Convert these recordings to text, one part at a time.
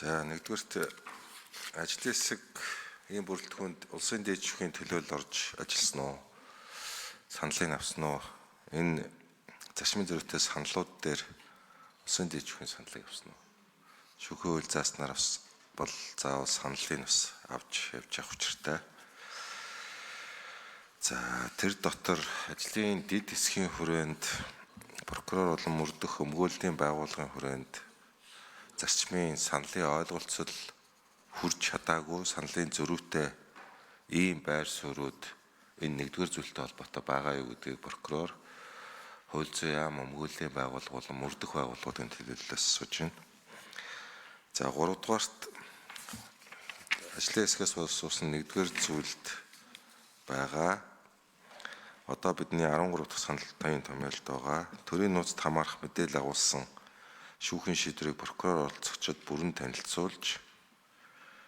За нэгдүгээрт ажлын хэсэг ийм бүрэлдэхүүнд улсын дээд шүүхийн төлөөлөл орж ажилласан уу? Саналыг авсан уу? Энэ зарчмын зөрүүтэй саналууд дээр улсын дээд шүүхийн саналыг авсан уу? Шүүхийн үйл зааснаар бол заавал саналыг бас авч явж явах учиртай. За тэр дотор ажлын дэд хэсгийн хүрээнд прокурор болон мөрдөх өмгөөллийн байгууллагын хүрээнд зарчмын саналын ойлголцол хүрч чадаагүй саналын зөрүүтэй ийм байр суурьуд энэ нэгдүгээр зүйлтэй холбоотой байгаа юу гэдгийг прокурор хууль зүйн яам өмгөөллийн байгууллага болон мөрдөх байгууллагын төлөөллөөс асууж байна. За 3 дугаарт ажлын хэсгээс суусан нэгдүгээр зүйлд байгаа. Одоо бидний 13 дахь санал таян томьёолт байгаа. Төрийн нууцд хамаарах мэдээлэл агуулсан шүүхийн шийдвэрийг прокурор оролцогчид бүрэн танилцуулж,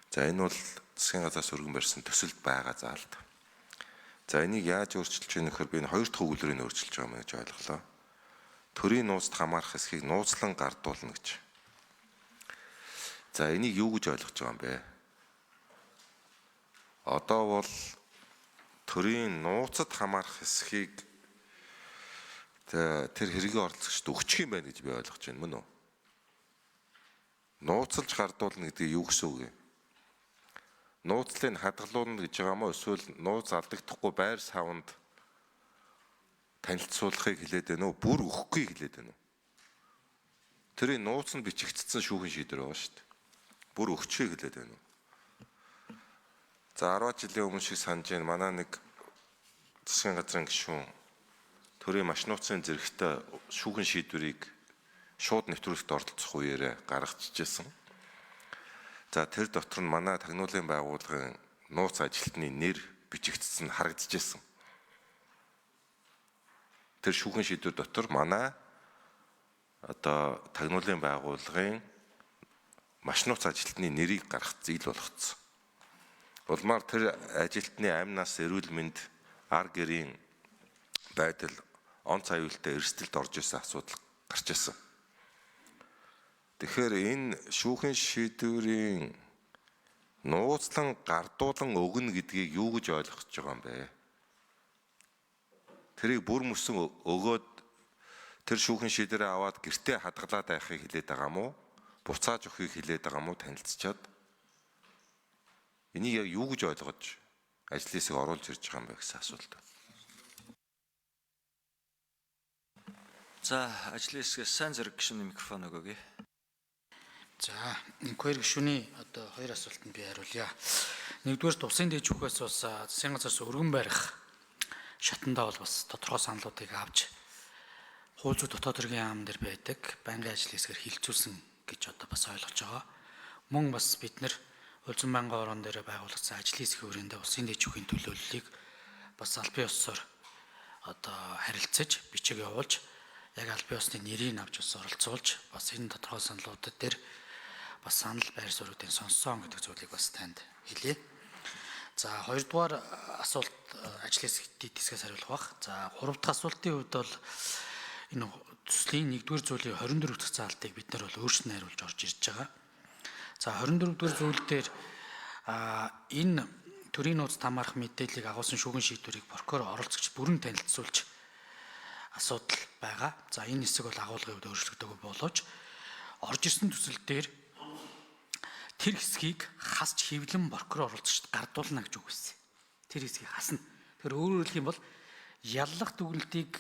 за энэ бол засгийн газраас өргөн барьсан төсөлд байгаа заалт. За энийг яаж өөрчилж байна гэхээр би энэ хоёр дахь өгүүлбэрийг өөрчилж байгаа юм гэж ойлголоо. Төрийн нууцд хамаарах хэсгийг нууцлан гардуулна гэж. За энийг юу гэж ойлгож байгаа юм бэ? Одоо бол төрийн нууцад хамаарах хэсгийг тэр хэргийн оролцогчд өгчих юм байна гэж би ойлгож байна, мөн үү? Нууцлж гардуулна гэдэг юу гэсэн үг юм? Нууцлыг хадгалуулна гэж байгаа мó эсвэл нууц алдагдахгүй байр савнд танилцуулахыг хэлээд байна уу? Бүр өгөхгүй хэлээд байна уу? Тэрийн нууц нь бичигдсэн шүүхийн шийдвэр байгаа шүү дээ. Бүр өгчихийг хэлээд байна уу? За 10 жилийн өмнө шиг санаж байна. Манай нэг засгийн газрын гишүүн төрийн маш нууцын зэрэгтэй шүүхийн шийдвэрийг шууд нэвтрүүлэгт оролцох үеэрээ гаргажижсэн. За тэр дотор нь манай тагнуулын байгууллагын нууц ажилтны нэр бичигдсэн харагдажсэн. Тэр шүүхийн шийдвэр дотор манай одоо тагнуулын байгууллагын маш нууц ажилтны нэрийг гаргах зээл болгоцсон. Улмаар тэр ажилтны амнаас эрүүл мэнд ар гэрийн байдал онц аюултай эрсдэлд орж исэн асуудал гарч ирсэн. Тэгэхээр энэ шүүхийн шийдвэрийн нууцлан гардуулан өгнө гэдгийг юу гэж ойлгож байгаа юм бэ? Тэрийг бүр мөсөн өгөөд тэр шүүхийн шийдвэрээ аваад гэртээ хадгалаад байхыг хэлээд байгаа мó? Буцааж өгөхийг хэлээд байгаа мó танилцчаад? Энийг яг юу гэж ойлгож ажлын хэсэг оруулж ирж байгаа юм бэ гэсэн асуулт. За ажлын хэсгээс сайн зэрэг гишүүний микрофон өгөөе. За инквайри гишүүний одоо хоёр асуултанд би хариулъя. Нэгдүгээр улсын дээд шүүхээс бас засгийн газраас өргөн барих шатандаа бол бас тодорхой саналуудыг авч хууль зүйн дотоод хэргийн яам дээр байдаг байнгын ажлын хэсгээр хилцүүлсэн гэж одоо бас ойлгож байгаа. Мөн бас бид нэр хууль зүйн байнгын орон дээр байгуулагдсан ажлын хэсгийн хүрээндээ улсын дээд шүүхийн төлөөллийг бас албан ёсоор одоо харилцаж бичиг явуулж яг албан ёсны нэрийг авч бас оролцуулж бас энэ тодорхой саналуудад дээр бас санал байр суурьуудыг сонссон гэдэг зүйлийг бас танд хэлье. За хоёрдугаар асуулт ажлын хэсгээс хариулах бах. За гурав дахь асуултын хувьд бол энэ төслийн 1-р зүйлийн 24 дахь заалтыг бид нар бол өөрснөө хариулж орж ирж байгаа. За 24-р зүйл дээр энэ төрийн нууцд хамаарах мэдээллийг агуулсан шүүхийн шийдвэрийг прокурор оролцогч бүрэн танилцуулж асуудал байгаа. За энэ хэсэг бол агуулгын хувьд өөрчлөгдөөгүй боловч орж ирсэн төсөл дээр тэр хэсгийг хасч хэвлэн прокурор оролцогчд гардуулна гэж үг байсан. Тэр хэсгийг хасна. Тэгэхээр өөрөөр хэлэх юм бол яллах дүгнэлтийг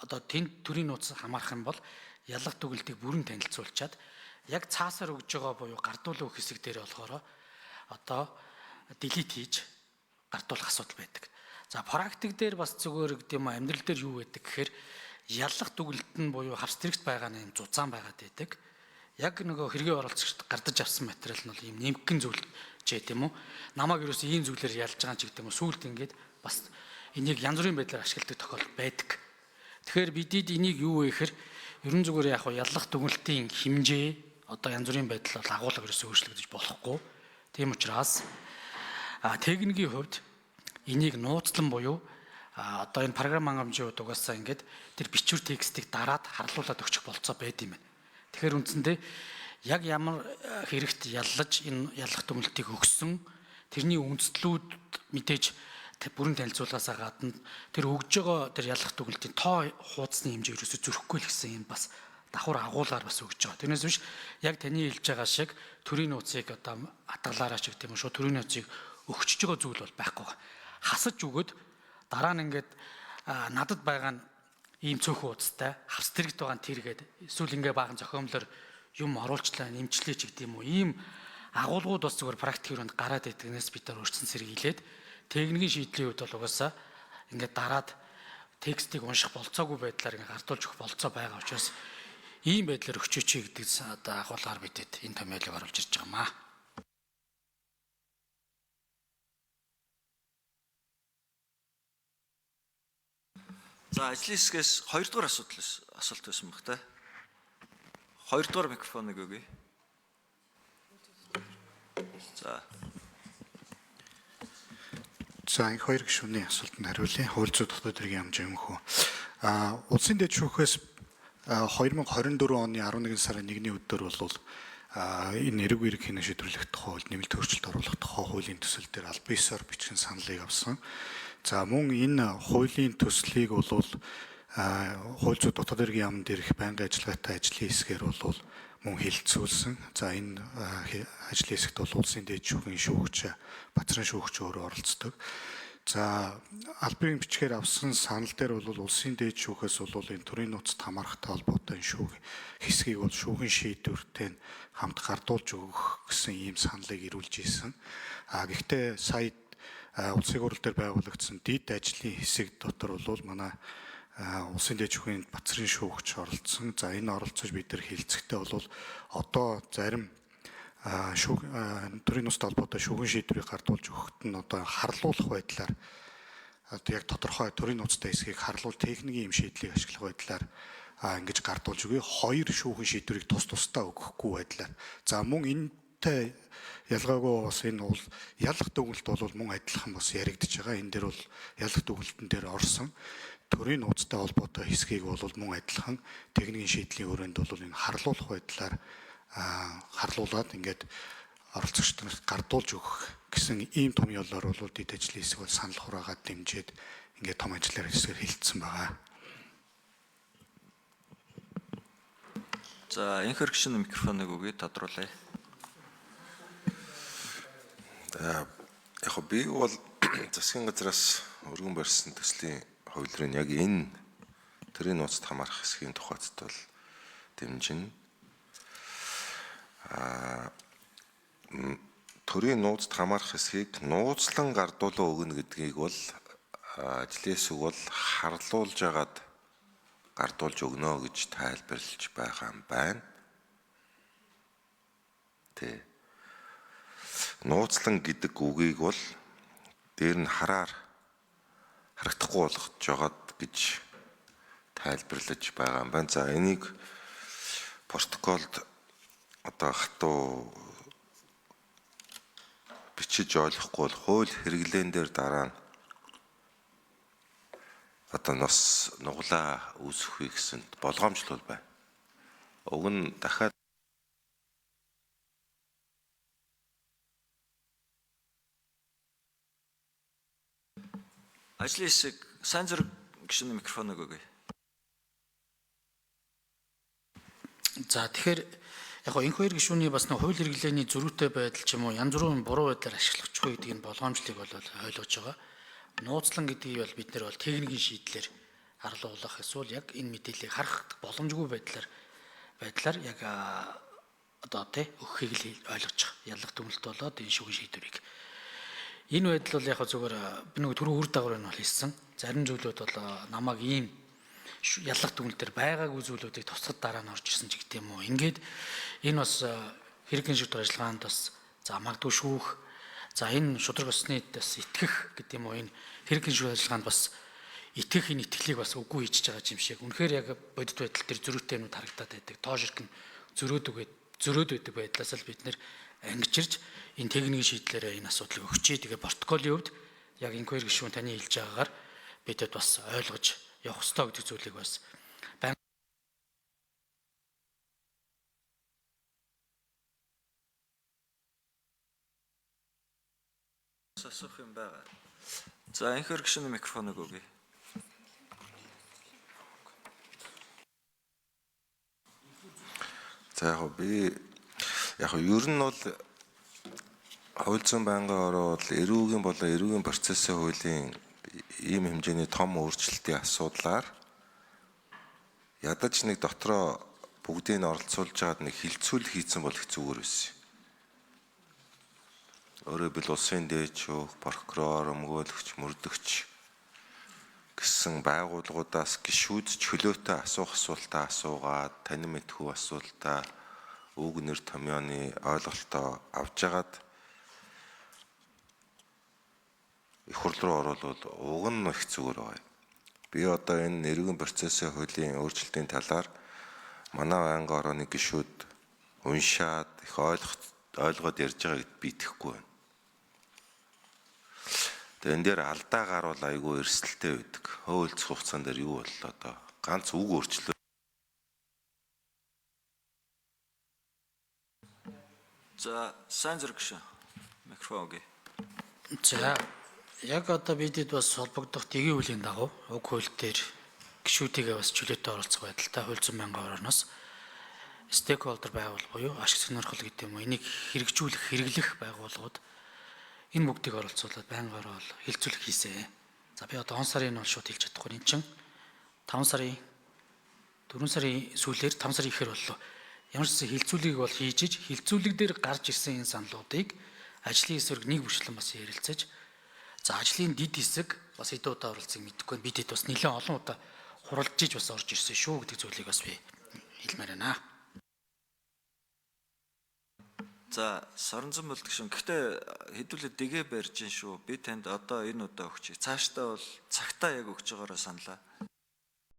одоо тэнд төрийн нууц хамаарах юм бол яллах дүгнэлтийг бүрэн танилцуулчаад яг цаасаар өгж байгаа буюу гардуулах хэсэг дээр болохоор одоо делит хийж гардуулах асуудал байдаг. За практик дээр бас зүгээр гэдэг юм амьдрал дээр юу байдаг гэхээр яллах дүгнэлт нь буюу хавц тэрэгт байгаа нэг зузаан байгаад байдаг. Яг нөгөө хэргийн оролцогчд гардаж авсан материал нь бол ийм нэмгэн зүйл ч гэдэм үү. Намайг юусэн ийм зүйлээр ялж байгаа ч гэдэм үү. Сүүлд ингээд бас энийг янз бүрийн байдлаар ашигладаг тохиолдол байдаг. Тэгэхээр бидэд энийг юу вэ гэхээр ерөн зүгээр яг яллах дүгнэлтийн хэмжээ одоо янз бүрийн байдал бол агуулга ерөөсөө өөрчлөгдөж болохгүй. Тийм учраас техникийн хувьд энийг нууцлан буюу одоо энэ програм хангамжийн хувьд угаасаа ингээд тэр бичвэр текстийг дараад харлуулад өгчих болцоо байд юм байна. Тэгэхээр үндсэндээ яг ямар хэрэгт яллаж энэ яллах дүгнэлтийг өгсөн тэрний үндэслүүд мэдээж бүрэн танилцуулгаасаа гадна тэр өгж байгаа тэр яллах дүгнэлтийн тоо хуудасны хэмжээ ерөөсө зөрөхгүй л гэсэн юм бас давхар агуулгаар бас өгж байгаа. Тэрнээс биш яг таны хэлж байгаа шиг төрийн нууцыг одоо хатгалаараа ч гэх юм шүү төрийн нууцыг өгчөж байгаа зүйл бол байхгүй. Хасаж өгöd дараа нь ингээд надад байгаа нь ийм цөөхөн хуудастай хавс тэрэгт байгаа нь тэргээд эсвэл ингээ баахан зохиомлоор юм оруулчлаа нэмчлээ ч гэдэг юм уу ийм агуулгууд бас зүгээр практик өрөөнд гараад идэгнээс бид нар өөрчлөн сэргийлээд техникийн шийдлийн үед бол угаасаа ингээд дараад текстийг унших болцоогүй байдлаар ингээд гартуулж өгөх болцоо байгаа учраас ийм байдлаар өгчөөч гэдэг одоо агуулгаар бидэд энэ томьёолыг оруулж ирж байгаамаа. За ажлын хэсгээс 2 дугаар асуулт байсан баг та. 2 дугаар микрофоныг өгье. За энэ хоёр гишүүний асуултанд хариулъя. Хууль зүйн дотоод хэргийн хэмжээ өмхөө. Улсын дэд шүүхээс 2024 оны 11 сарын 1-ний өдөр бол энэ эрэг үерэг хийнэ шийдвэрлэх тухай хууль нэмэлт өөрчлөлт оруулах тухай хуулийн төсөл дээр аль биесээр бичсэн саналыг авсан. За мөн энэ хуулийн төслийг бол хууль зүйн дотоод хэргийн яамн дээрх байнгын ажиллагаатай ажлын хэсгээр бол мөн хэлэлцүүлсэн. За энэ ажлын хэсэгт бол улсын дэд шүүхийн шүүгч, бацрын шүүгч өөрөө оролцдог. За албарын бичгээр авсан санал дээр бол улсын дэд шүүхээс бол энэ төрийн нууцт хамаарахтай холбоотой хэсгийг бол шүүхийн шийдвэртэй хамт гардуулж өгөх гэсэн ийм саналыг ирүүлж ийсэн. Гэхдээ сая улсын хурал дээр байгуулагдсан дэд ажлын хэсэг дотор бол манай улсын дэд шүүхийн бацрын шүүгч оролцсон. За энэ оролцож бид нар хэлцэхдээ бол одоо зарим төрийн нууцтай холбоотой шүүхийн шийдвэрийг гардуулж өгөхт нь одоо харлуулах байдлаар одоо яг тодорхой төрийн нууцтай хэсгийг харлуул техникийн юм шийдлийг ашиглах байдлаар ингэж гардуулж өгье. 2 шүүхийн шийдвэрийг тус тусдаа өгөхгүй байдлаар. За мөн энэтэй ялгаагүй бас энэ бол ялах дүгнэлт бол мөн адилхан бас яригдж байгаа. Энэ дээр бол ялах дүгнэлтэн дээр орсон төрийн нууцтай холбоотой хэсгийг бол мөн адилхан техникийн шийдлийн өрөөнд бол энэ харлуулах байдлаар харлуулад ингээд оролцогчдод гардуулж өгөх гэсэн ийм томьёолоор бол дэд ажлын хэсэг бол санал хураагаад дэмжиж ингээд том ажлаар хэсгээр хилцсэн байгаа. За энэ хэрэгшин микрофоныг өгье тодруулъя. Яг би бол засгийн газраас өргөн барьсан төслийн хуулийг яг энэ төрийн нууцт хамаарах хэсгийн тухайд бол дэмжинэ. Төрийн нууцт хамаарах хэсгийг нууцлан гардуулан өгнө гэдгийг бол ажлын хэсэг бол харлуулж агаад гардуулж өгнө гэж тайлбарлаж байгаа юм байна. Тэ. Нууцлан гэдэг үгийг бол дээр нь харагдахгүй болгож жагаад гэж тайлбарлаж байгаа юм байна. За энийг протоколд одоо хатуу бичиж ойлгохгүй бол хууль хэрэглэн дээр дараа нь одоо нас нуглаа үүсэхгүй гэсэн болгоомжлол байна. Уг нь дахиад ажлын хэсэг сайн зэрэг гишүүний микрофоныг өгье. За тэгэхээр яг энэ хоёр гишүүний бас нэг хууль хэрэглээний зөрүүтэй байдал ч юм уу янз бүрийн буруу байдлаар ашиглахгүй гэдгийг нь болгоомжлыг бол ойлгож байгаа. Нууцлан гэдгийг бол бид нар бол техникийн шийдлэр харлуулах эсвэл яг энэ мэдээллийг харах боломжгүй байдлаар яг одоо тий өгөхийг л ойлгож байгаа. Ялах дүгнэлт болоод энэ шүүхийн шийдвэрийг. Энэ байдал бол яг зөвхөн би нэг түрүү үр дагавар нь бол хэлсэн. Зарим зүйлүүд бол намайг ийм ялах дүгнэлтээр байгаагүй зүйлүүдийг тусгад дараа нь орж ирсэн ч гэдэг юм уу. Ингээд энэ бас хэрэгэн шийдвэр ажиллагаанд бас за магадгүй шүүх за энэ шудраг осны бас итгэх гэдэг юм уу. Энэ хэрэгэн шийдвэр ажиллагаанд бас итгэх энэ итгэлийг бас үгүй хийж байгаа юм шиг. Үнэхээр яг бодит байдал дээр зөрүүтэй юмуд харагдаад байдаг. Тоо ширхэн зөрөөд байдаг байдлаас л бид нэр ангижирж энэ техникийн шийдлээрээ энэ асуудлыг өгчээ. Тэгээ протоколын хувьд яг энэ хоёр гишүүн таны хэлж байгаагаар бидэд бас ойлгож явах ёстой гэдэг зүйлийг бас бас асуух юм байгаа. За энэхэр гишүүний микрофоныг өгье. За яг ер нь бол хууль зүйн байнгын ороод эрүүгийн болон эрүүгийн процессын хуулийн ийм хэмжээний том өөрчлөлтийн асуудлаар ядаж нэг дотроо бүгдийг нь оролцуулж байгаад нэг хилцүүл хийцэн бол их зүгээр байсан. Өөрөөр хэлбэл улсын дээчүүх, прокурор, өмгөөлөгч, мөрдөгч гэсэн байгууллагуудаас гишүүдч хөлөөтэй асуултаа асуугаад танин мэдхүү асуултаа үг нэр томьёоны ойлголтоо авч жагаад их хурл руу оруулбал уг нь их зүгээр байгаа юм. Би одоо энэ эрүүгийн процессын хуулийн өөрчлөлтийн талаар манай байнгын орооны гишүүд уншаад их ойлгоод ярьж байгаа гэд би итгэхгүй байна. Тэгээ энэ дээр алдаа гарвал айгүй эрсдэлтэй байдаг. Хөвөлцөх хугацаан дээр юу боллоо одоо ганц үг өөрчлөлт. За сайн зэрэг гишүүн. Микрофон өгье. За яг одоо бидэд бас холбогдох дэгийн үеийн дагуу уг хууль дээр гишүүдийгээ бас чөлөөтэй оролцох байдалтай хууль зүйн байнгын орооноос стейкхолдер байгуул буюу ашиг сонирхол гэдэг юм уу энийг хэрэгжүүлэх байгууллагууд энэ бүгдийг оролцуулаад байнгын ороо хилцүүлэх хийсэн. За би одоо он сарын нь бол шууд хэлж чадахгүй. Энд чинь 4 сарын сүүлээр 5 сарын ихээр боллоо. Ямар ч зүйл хилцүүлгийг бол хийж иж хилцүүлэг дээр гарч ирсэн энэ саналуудыг ажлын эсрэг нэг бүрчлэн бас ярилцаж за ажлын дид хэсэг бас хэдэн удаа оролцсыг мэдэхгүй байна. Бидэд бас нэлээд олон удаа хуралдаж иж бас орж ирсэн шүү гэдэг зүйлийг бас би хэлмээр байна. За Соронзон болд гишүүн. Гэхдээ хэдүүлээ дэгээ барьж гин шүү. Би танд одоо энэ удаа өгч. Цаашдаа бол цагтаа яг өгч байгаараа саналаа.